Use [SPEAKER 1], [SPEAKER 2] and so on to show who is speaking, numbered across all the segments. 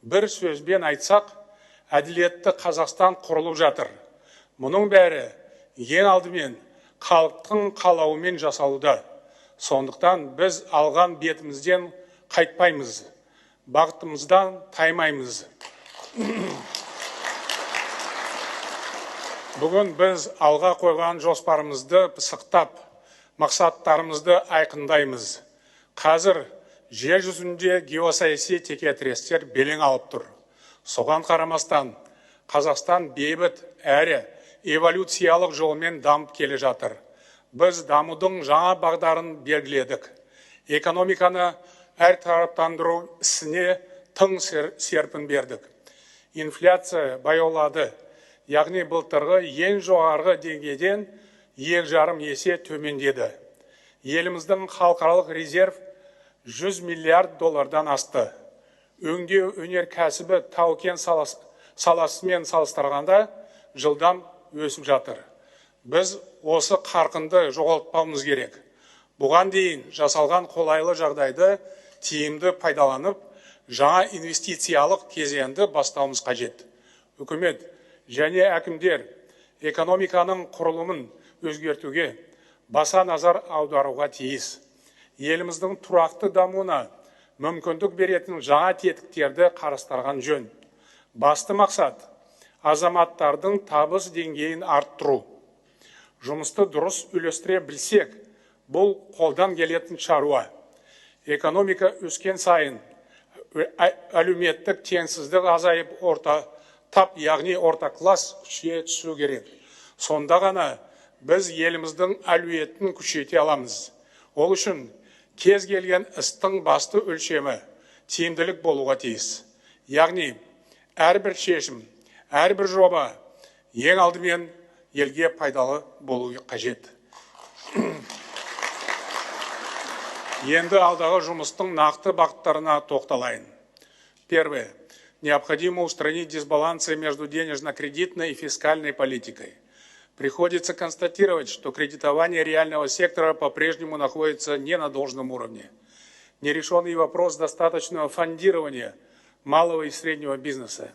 [SPEAKER 1] Бір сөзбен айтсақ, әділетті Қазақстан құрылып жатыр. Мұның бәрі ең алдымен халықтың қалауымен жасалуда. Сондықтан біз алған бетімізден қайтпаймыз, бағытымыздан таймаймыз. Бүгін біз алға қойған жоспарымызды пысықтап, мақсаттарымызды айқындаймыз. Қазір жер жүзінде геосаяси текетірестер белең алып тұр. Соған қарамастан, Қазақстан бейбіт әрі эволюциялық жолмен дамып келе жатыр. Біз дамудың жаңа бағдарын белгіледік. Экономиканы әртараптандыру ісіне тың серпін бердік. Инфляция баяулады, яғни былтырғы ең жоғарғы деңгейден 2,5 есе төмендеді. Еліміздің халықаралық резерв 100 миллиард доллардан асты. Өңдеу өнеркәсібі тау-кен саласымен салыстырғанда жылдам өсіп жатыр. Біз осы қарқынды жоғалтпауымыз керек. Бұған дейін жасалған қолайлы жағдайды тиімді пайдаланып, жаңа инвестициялық кезеңді бастауымыз қажет. Үкімет және әкімдер экономиканың құрылымын өзгертуге баса назар аударуға тиіс. Еліміздің тұрақты дамуына мүмкіндік беретін жаңа тетіктерді қарастырған жөн. Басты мақсат азаматтардың табыс деңгейін арттыру. Жұмысты дұрыс үйлестіре білсек, бұл қолдан келетін шаруа. Экономика өскен сайын әлеуметтік теңсіздік азайып яғни орта класс күшейе түсу керек. Сонда ғана біз еліміздің әлеуетін күшейте аламыз. Ол үшін кез келген істің басты өлшемі тиімділік болуға тиіс. Яғни әрбір шешім, әрбір жоба ең алдымен елге пайдалы болуы қажет. Енді алдағы жұмыстың нақты бағыттарына тоқталайын. Первое. Необходимо устранить дисбалансы между денежно-кредитной и фискальной политикой. Приходится констатировать, что кредитование реального сектора по-прежнему находится не на должном уровне. Нерешенный вопрос достаточного фондирования малого и среднего бизнеса.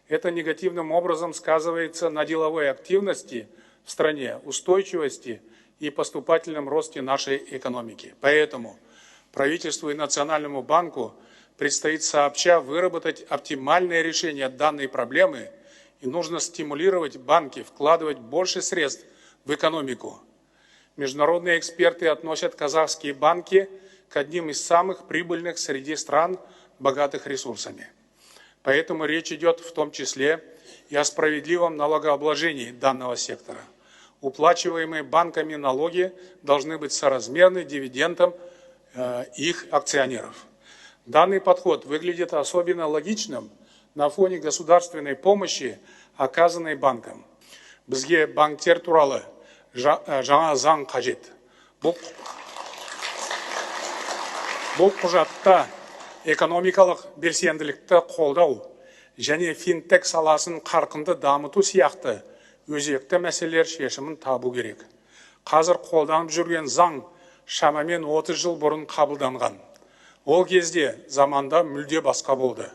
[SPEAKER 1] Это негативным образом сказывается на деловой активности в стране, устойчивости и поступательном росте нашей экономики. Поэтому правительству и Национальному банку предстоит сообща выработать оптимальное решение данной проблемы, и нужно стимулировать банки вкладывать больше средств в экономику. Международные эксперты относят казахские банки к одним из самых прибыльных среди стран, богатых ресурсами. Поэтому речь идет в том числе и о справедливом налогообложении данного сектора. Уплачиваемые банками налоги должны быть соразмерны дивидендам их акционеров. Данный подход выглядит особенно логичным на фоне государственной помощи, оказанной банкам. Бізге банктер туралы жаңа заң қажет. Бұл құжатта экономикалық белсенділікті қолдау және финтек саласын қарқынды дамыту сияқты өзекті мәселелер шешімін табу керек. Қазір қолданып жүрген заң шамамен 30 жыл бұрын қабылданған. Ол кезде заманда мүлде басқа болды.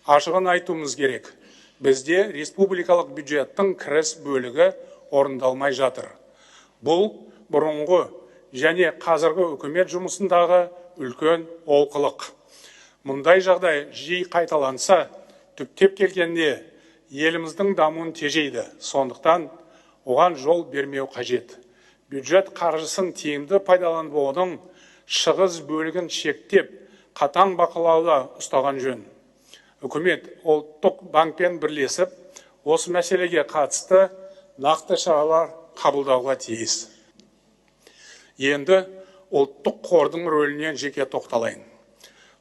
[SPEAKER 1] Ашығын айтуымыз керек. Бізде республикалық бюджеттің кіріс бөлігі орындалмай жатыр. Бұл бұрынғы және қазіргі үкімет жұмысындағы үлкен олқылық. Мұндай жағдай жиі қайталанса, түптеп келгенде еліміздің дамуын тежейді. Сондықтан оған жол бермеу қажет. Бюджет қаржысын тиімді пайдаланудың шығыс бөлігін шектеп, қатаң бақылауда ұстаған жөн. Үкімет ұлттық банкпен бірлесіп, осы мәселеге қатысты нақты шаралар қабылдауға тиіс. Енді ұлттық қордың рөліне жеке тоқталайын.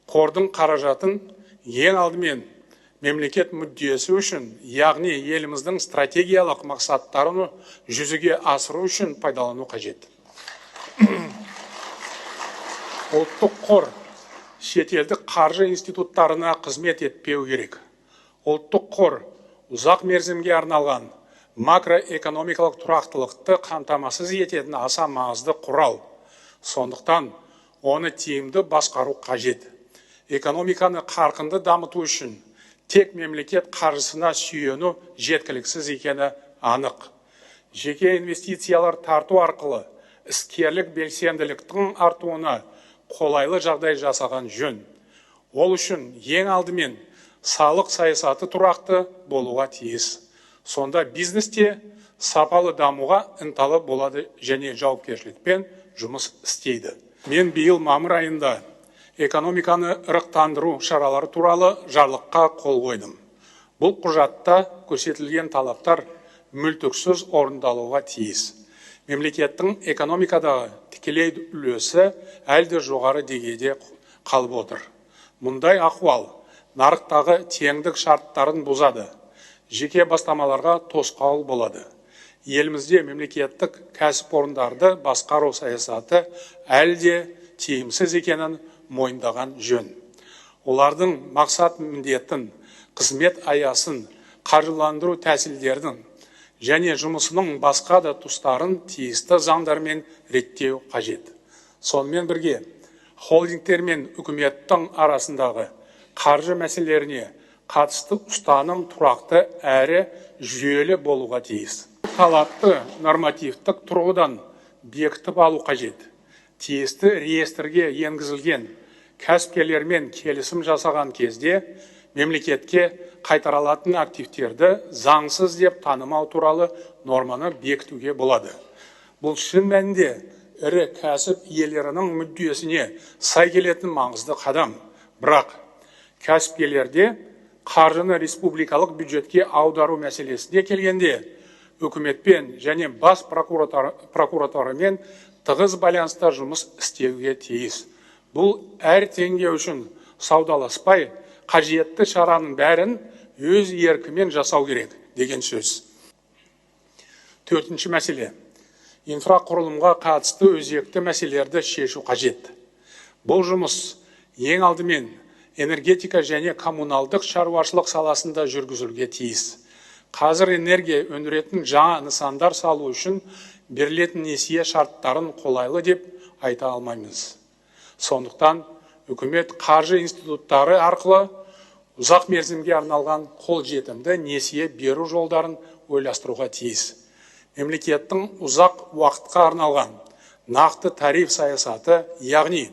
[SPEAKER 1] Қордың қаражатын ең алдымен мемлекет мүддесі үшін, яғни еліміздің стратегиялық мақсаттарын жүзеге асыру үшін пайдалану қажет. Ұлттық қор шетелдік қаржы институттарына қызмет етпеу керек. Ұлттық қор ұзақ мерзімге арналған макроэкономикалық тұрақтылықты қамтамасыз ететін аса маңызды құрал. Сондықтан оны тиімді басқару қажет. Экономиканы қарқынды дамыту үшін тек мемлекет қаржысына сүйену жеткіліксіз екені анық. Жеке инвестициялар тарту арқылы іскерлік белсенділіктің артуына қолайлы жағдай жасаған жөн. Ол үшін ең алдымен салық саясаты тұрақты болуға тиіс. Сонда бизнесте сапалы дамуға ынталы болады және жауапкершілікпен жұмыс істейді. Мен биыл мамыр айында экономиканы ырықтандыру шаралары туралы жарлыққа қол қойдым. Бұл құжатта көрсетілген талаптар мүлтіксіз орындалуға тиіс. Мемлекеттің экономикадағы тікелей үлесі әлде жоғары деңгейде қалып отыр. Мұндай ахуал нарықтағы теңдік шарттарын бұзады, жеке бастамаларға тосқауыл болады. Елімізде мемлекеттік кәсіпорындарды басқару саясаты әлде тиімсіз екенін мойындаған жөн. Олардың мақсат міндетін, қызмет аясын, қаржыландыру тәсілдердің және жұмысының басқа да тұстарын тиісті заңдармен реттеу қажет. Сонымен бірге, холдингтер мен үкіметтің арасындағы қаржы мәселелеріне қатысты ұстаным тұрақты әрі жүйелі болуға тиіс. Талапты нормативтік тұрғыдан бекітіп алу қажет. Тиісті реестрге енгізілген кәсіпкерлермен келісім жасаған кезде мемлекетке қайтарылатын активтерді заңсыз деп танымау туралы норманы бекітуге болады. Бұл шын мәнінде ірі кәсіп иелерінің мүддесіне сай келетін маңызды қадам. Бірақ кәсіпкерлерде қаржыны республикалық бюджетке аудару мәселесіне келгенде үкіметпен және бас прокуратурамен тығыз байланыста жұмыс істеуге тиіс. Бұл әр теңге үшін саудаласпай, қажетті шараның бәрін өз еркімен жасау керек деген сөз. Төртінші мәселе. Инфрақұрылымға қатысты өзекті мәселелерді шешу қажет. Бұл жұмыс ең алдымен энергетика және коммуналдық шаруашылық саласында жүргізілуге тиіс. Қазір энергия өндіретін жаңа нысандар салу үшін берілетін несие шарттарын қолайлы деп айта алмаймыз. Сондықтан үкімет қаржы институттары арқылы ұзақ мерзімге арналған қолжетімді несие беру жолдарын ойластыруға тиіс. Мемлекеттің ұзақ уақытқа арналған нақты тариф саясаты, яғни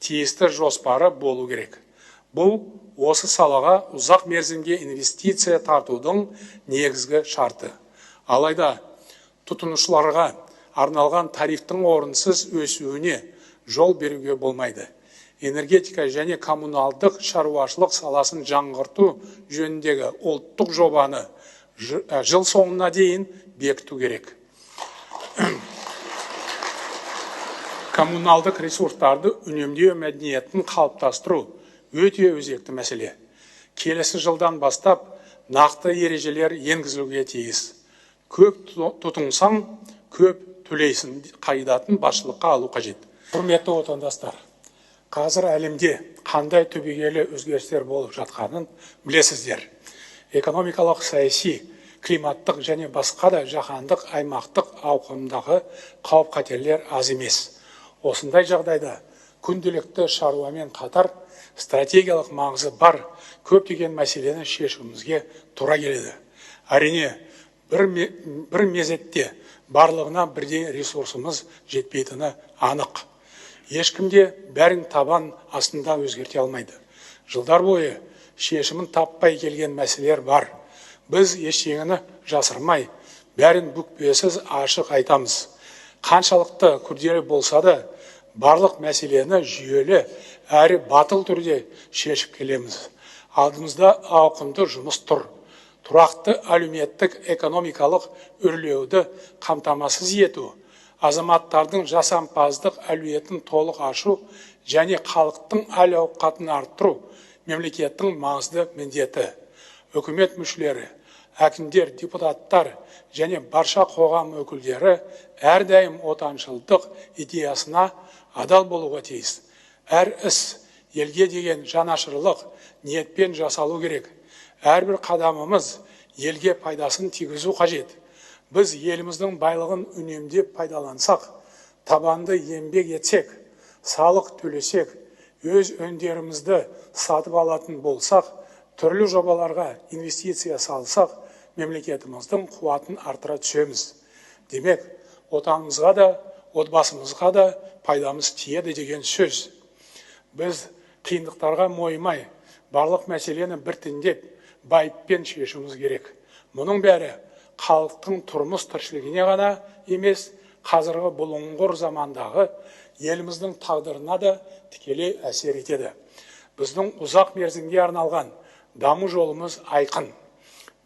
[SPEAKER 1] тиісті жоспары болу керек. Бұл осы салаға ұзақ мерзімге инвестиция тартудың негізгі шарты. Алайда тұтынушыларға арналған тарифтің орынсыз өсуіне жол беруге болмайды. Энергетика және коммуналдық шаруашылық саласын жаңғырту жөніндегі ұлттық жобаны жыл соңына дейін бекіту керек. Коммуналдық ресурстарды үнемдеу мәдениетін қалыптастыру өте өзекті мәселе. Келесі жылдан бастап нақты ережелер енгізілуге тиіс. Көп тұтынсаң, көп төлейсің қағидатын басшылыққа алу қажет. Құрметті отандастар, қазір әлемде қандай түбегейлі өзгерістер болып жатқанын білесіздер. Экономикалық, саяси, климаттық және басқа да жаһандық аймақтық ауқымдағы қауіп-қатерлер аз емес. Осындай жағдайда күнделікті шаруамен қатар стратегиялық маңызы бар көптеген мәселені шешуімізге тура келеді. Әрине, бір мезетте барлығына бірдей ресурсымыз жетпейтіні анық. Ешкімде бәрін табан астында өзгерте алмайды. Жылдар бойы шешімін таппай келген мәселелер бар. Біз ештеңені жасырмай, бәрін бүкпесіз ашық айтамыз. Қаншалықты күрделі болса да, барлық мәселені жүйелі әрі батыл түрде шешіп келеміз. Алдымызда ауқымды жұмыс тұр. Тұрақты әлеуметтік экономикалық өрлеуді қамтамасыз ету, азаматтардың жасампаздық әлеуетін толық ашу және халықтың әл-ауқатын арттыру мемлекеттің маңызды міндеті. Үкімет мүшелері, әкімдер, депутаттар және барша қоғам өкілдері әрдайым отаншылдық идеясына адал болуға тиіс. Әр іс елге деген жанашырлық ниетпен жасалу керек. Әрбір қадамымыз елге пайдасын тигізу қажет. Біз еліміздің байлығын үнемдеп пайдалансақ, табанды еңбек етсек, салық төлесек, өз өндерімізді сатып алатын болсақ, түрлі жобаларға инвестиция салсақ, мемлекетіміздің қуатын арттыра түсеміз. Демек, отанымызға да, отбасымызға да пайдамыз тиеді деген сөз. Біз қиындықтарға мойымай, барлық мәселені біртіндеп, байыппен шешуіміз керек. Мұның бәрі халықтың тұрмыс тіршілігіне ғана емес, қазіргі бұлыңғыр замандағы еліміздің тағдырына да тікелей әсер етеді. Біздің ұзақ мерзімге арналған даму жолымыз айқын.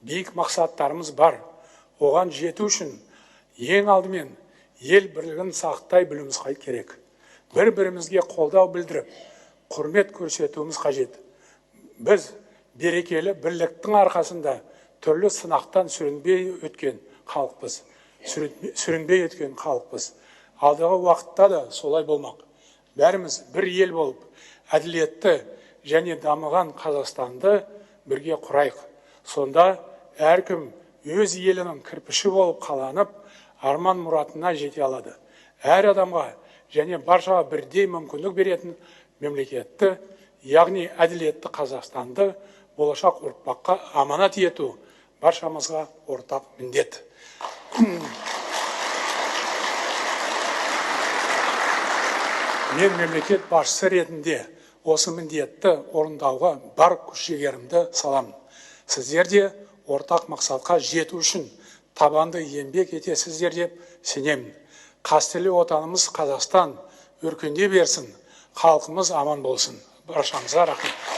[SPEAKER 1] Биік мақсаттарымыз бар. Оған жету үшін ең алдымен ел бірлігін сақтай білуіміз керек. Бір-бірімізге қолдау білдіріп, құрмет көрсетуіміз қажет. Біз берекелі бірліктің арқасында түрлі сынақтан сүрінбей өткен халықпыз. Алдағы уақытта да солай болмақ. Бәріміз бір ел болып, әділетті және дамыған Қазақстанды бірге құрайық. Сонда әркім өз елінің кірпіші болып қаланып, арман мұратына жете алады. Әр адамға және баршаға бірдей мүмкіндік беретін мемлекетті, яғни әділетті Қазақстанды болашақ ұрпаққа аманат ету баршамызға ортақ міндет. Мен мемлекет басшысы ретінде осы міндетті орындауға бар күш-жігерімді саламын. Сіздер де ортақ мақсатқа жету үшін табанды еңбек етесіздер деп сенемін. Қастерлі отанымыз Қазақстан өркендей берсін, халқымыз аман болсын. Баршаңызға рахмет.